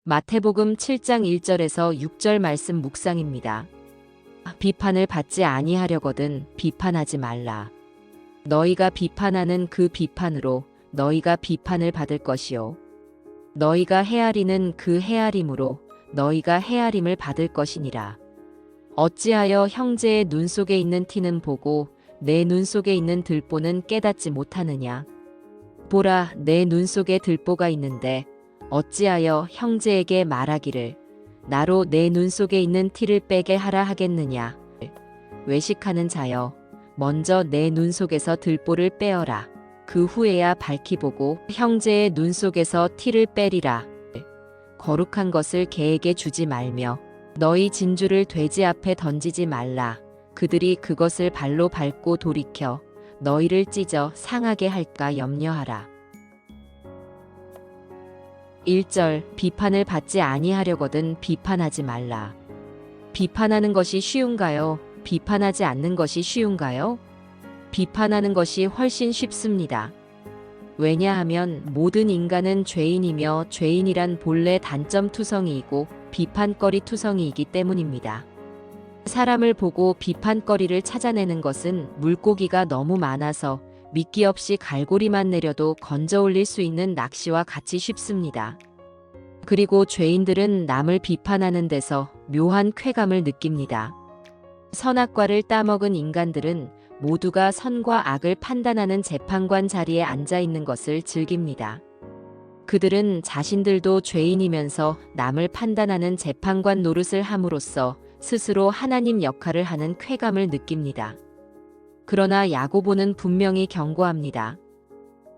마태복음 7장 1절에서 6절 말씀 묵상입니다. 비판을 받지 아니하려거든 비판하지 말라. 너희가 비판하는 그 비판으로 너희가 비판을 받을 것이요. 너희가 헤아리는 그 헤아림으로 너희가 헤아림을 받을 것이니라. 어찌하여 형제의 눈 속에 있는 티는 보고 내 눈 속에 있는 들보는 깨닫지 못하느냐. 보라, 내 눈 속에 들보가 있는데 어찌하여 형제에게 말하기를 나로 내 눈 속에 있는 티를 빼게 하라 하겠느냐. 외식하는 자여, 먼저 내 눈 속에서 들보를 빼어라. 그 후에야 밝히 보고 형제의 눈 속에서 티를 빼리라. 거룩한 것을 개에게 주지 말며 너희 진주를 돼지 앞에 던지지 말라. 그들이 그것을 발로 밟고 돌이켜 너희를 찢어 상하게 할까 염려하라. 1절 비판을 받지 아니하려거든 비판하지 말라. 비판하는 것이 쉬운가요? 비판하지 않는 것이 쉬운가요? 비판하는 것이 훨씬 쉽습니다. 왜냐하면 모든 인간은 죄인이며 죄인이란 본래 단점 투성이이고 비판거리 투성이이기 때문입니다. 사람을 보고 비판거리를 찾아내는 것은 물고기가 너무 많아서 미끼 없이 갈고리만 내려도 건져 올릴 수 있는 낚시와 같이 쉽습니다. 그리고 죄인들은 남을 비판하는 데서 묘한 쾌감을 느낍니다. 선악과를 따먹은 인간들은 모두가 선과 악을 판단하는 재판관 자리에 앉아 있는 것을 즐깁니다. 그들은 자신들도 죄인이면서 남을 판단하는 재판관 노릇을 함으로써 스스로 하나님 역할을 하는 쾌감을 느낍니다. 그러나 야고보는 분명히 경고합니다.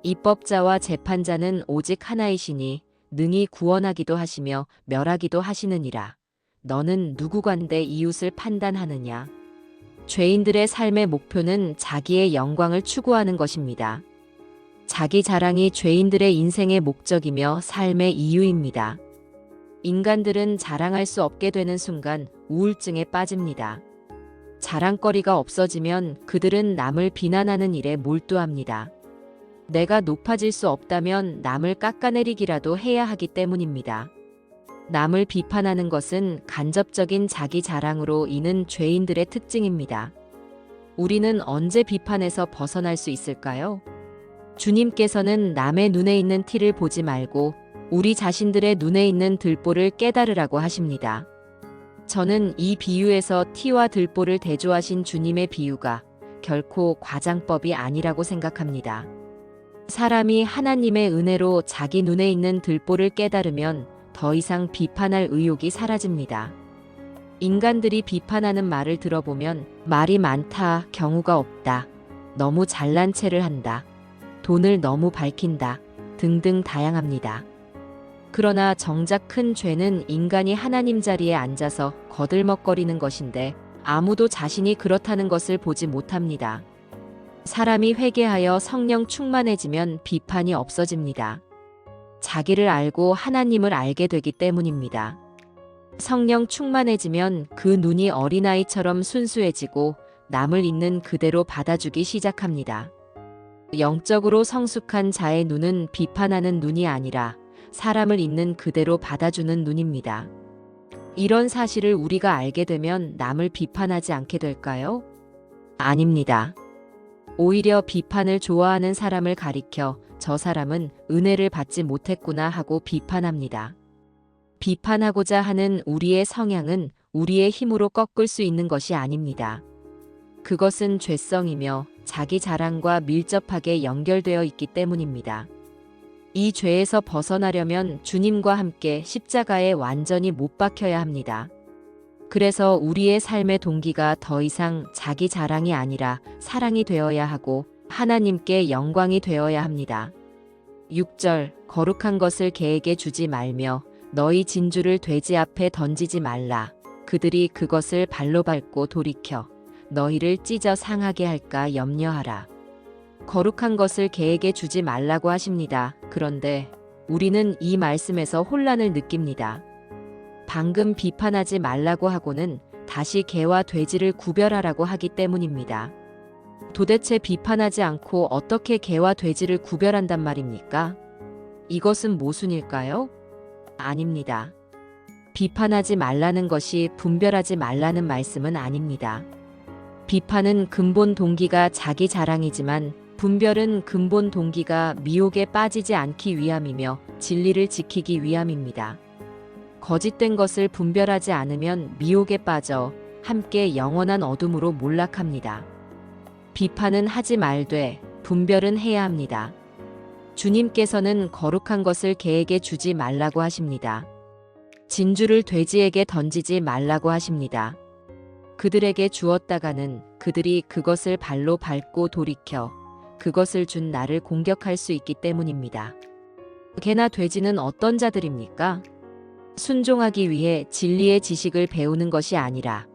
입법자와 재판자는 오직 하나이시니 능히 구원하기도 하시며 멸하기도 하시느니라. 너는 누구간데 이웃을 판단하느냐. 죄인들의 삶의 목표는 자기의 영광을 추구하는 것입니다. 자기 자랑이 죄인들의 인생의 목적이며 삶의 이유입니다. 인간들은 자랑할 수 없게 되는 순간 우울증에 빠집니다. 자랑거리가 없어지면 그들은 남을 비난하는 일에 몰두합니다. 내가 높아질 수 없다면 남을 깎아내리기라도 해야 하기 때문입니다. 남을 비판하는 것은 간접적인 자기 자랑으로 이는 죄인들의 특징입니다. 우리는 언제 비판에서 벗어날 수 있을까요? 주님께서는 남의 눈에 있는 티를 보지 말고 우리 자신들의 눈에 있는 들보를 깨달으라고 하십니다. 저는 이 비유에서 티와 들보를 대조하신 주님의 비유가 결코 과장법이 아니라고 생각합니다. 사람이 하나님의 은혜로 자기 눈에 있는 들보를 깨달으면 더 이상 비판할 의욕이 사라집니다. 인간들이 비판하는 말을 들어보면 말이 많다, 경우가 없다, 너무 잘난 체를 한다, 돈을 너무 밝힌다 등등 다양합니다. 그러나 정작 큰 죄는 인간이 하나님 자리에 앉아서 거들먹거리는 것인데 아무도 자신이 그렇다는 것을 보지 못합니다. 사람이 회개하여 성령 충만해지면 비판이 없어집니다. 자기를 알고 하나님을 알게 되기 때문입니다. 성령 충만해지면 그 눈이 어린아이처럼 순수해지고 남을 있는 그대로 받아주기 시작합니다. 영적으로 성숙한 자의 눈은 비판하는 눈이 아니라 사람을 있는 그대로 받아주는 눈입니다. 이런 사실을 우리가 알게 되면 남을 비판하지 않게 될까요? 아닙니다. 오히려 비판을 좋아하는 사람을 가리켜 저 사람은 은혜를 받지 못했구나 하고 비판합니다. 비판하고자 하는 우리의 성향은 우리의 힘으로 꺾을 수 있는 것이 아닙니다. 그것은 죄성이며 자기 자랑과 밀접하게 연결되어 있기 때문입니다. 이 죄에서 벗어나려면 주님과 함께 십자가에 완전히 못 박혀야 합니다. 그래서 우리의 삶의 동기가 더 이상 자기 자랑이 아니라 사랑이 되어야 하고 하나님께 영광이 되어야 합니다. 6절 거룩한 것을 개에게 주지 말며 너희 진주를 돼지 앞에 던지지 말라. 그들이 그것을 발로 밟고 돌이켜 너희를 찢어 상하게 할까 염려하라. 거룩한 것을 개에게 주지 말라고 하십니다. 그런데 우리는 이 말씀에서 혼란을 느낍니다. 방금 비판하지 말라고 하고는 다시 개와 돼지를 구별하라고 하기 때문입니다. 도대체 비판하지 않고 어떻게 개와 돼지를 구별한단 말입니까? 이것은 모순일까요? 아닙니다. 비판하지 말라는 것이 분별하지 말라는 말씀은 아닙니다. 비판은 근본 동기가 자기 자랑이지만 분별은 근본 동기가 미혹에 빠지지 않기 위함이며 진리를 지키기 위함입니다. 거짓된 것을 분별하지 않으면 미혹에 빠져 함께 영원한 어둠으로 몰락합니다. 비판은 하지 말되 분별은 해야 합니다. 주님께서는 거룩한 것을 개에게 주지 말라고 하십니다. 진주를 돼지에게 던지지 말라고 하십니다. 그들에게 주었다가는 그들이 그것을 발로 밟고 돌이켜 그것을 준 나를 공격할 수 있기 때문입니다. 개나 돼지는 어떤 자들입니까? 순종하기 위해 진리의 지식을 배우는 것이 아니라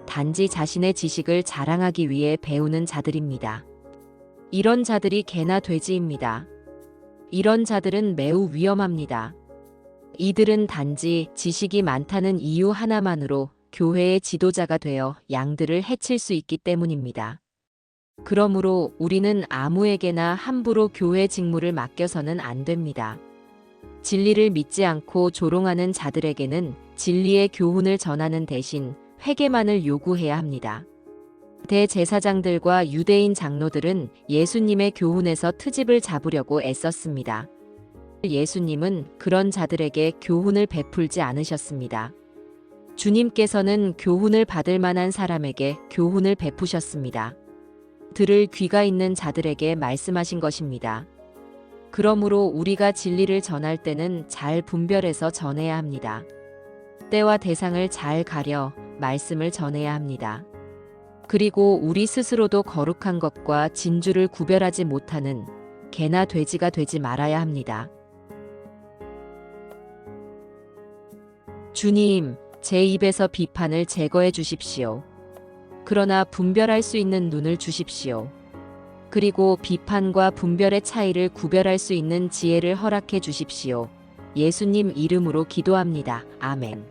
단지 자신의 지식을 자랑하기 위해 배우는 자들입니다. 이런 자들이 개나 돼지입니다. 이런 자들은 매우 위험합니다. 이들은 단지 지식이 많다는 이유 하나만으로 교회의 지도자가 되어 양들을 해칠 수 있기 때문입니다. 그러므로 우리는 아무에게나 함부로 교회 직무를 맡겨서는 안 됩니다. 진리를 믿지 않고 조롱하는 자들에게는 진리의 교훈을 전하는 대신 회개만을 요구해야 합니다. 대제사장들과 유대인 장로들은 예수님의 교훈에서 트집을 잡으려고 애썼습니다. 예수님은 그런 자들에게 교훈을 베풀지 않으셨습니다. 주님께서는 교훈을 받을 만한 사람에게 교훈을 베푸셨습니다. 들을 귀가 있는 자들에게 말씀하신 것입니다. 그러므로 우리가 진리를 전할 때는 잘 분별해서 전해야 합니다. 때와 대상을 잘 가려 말씀을 전해야 합니다. 그리고 우리 스스로도 거룩한 것과 진주를 구별하지 못하는 개나 돼지가 되지 말아야 합니다. 주님, 제 입에서 비판을 제거해 주십시오. 그러나 분별할 수 있는 눈을 주십시오. 그리고 비판과 분별의 차이를 구별할 수 있는 지혜를 허락해 주십시오. 예수님 이름으로 기도합니다. 아멘.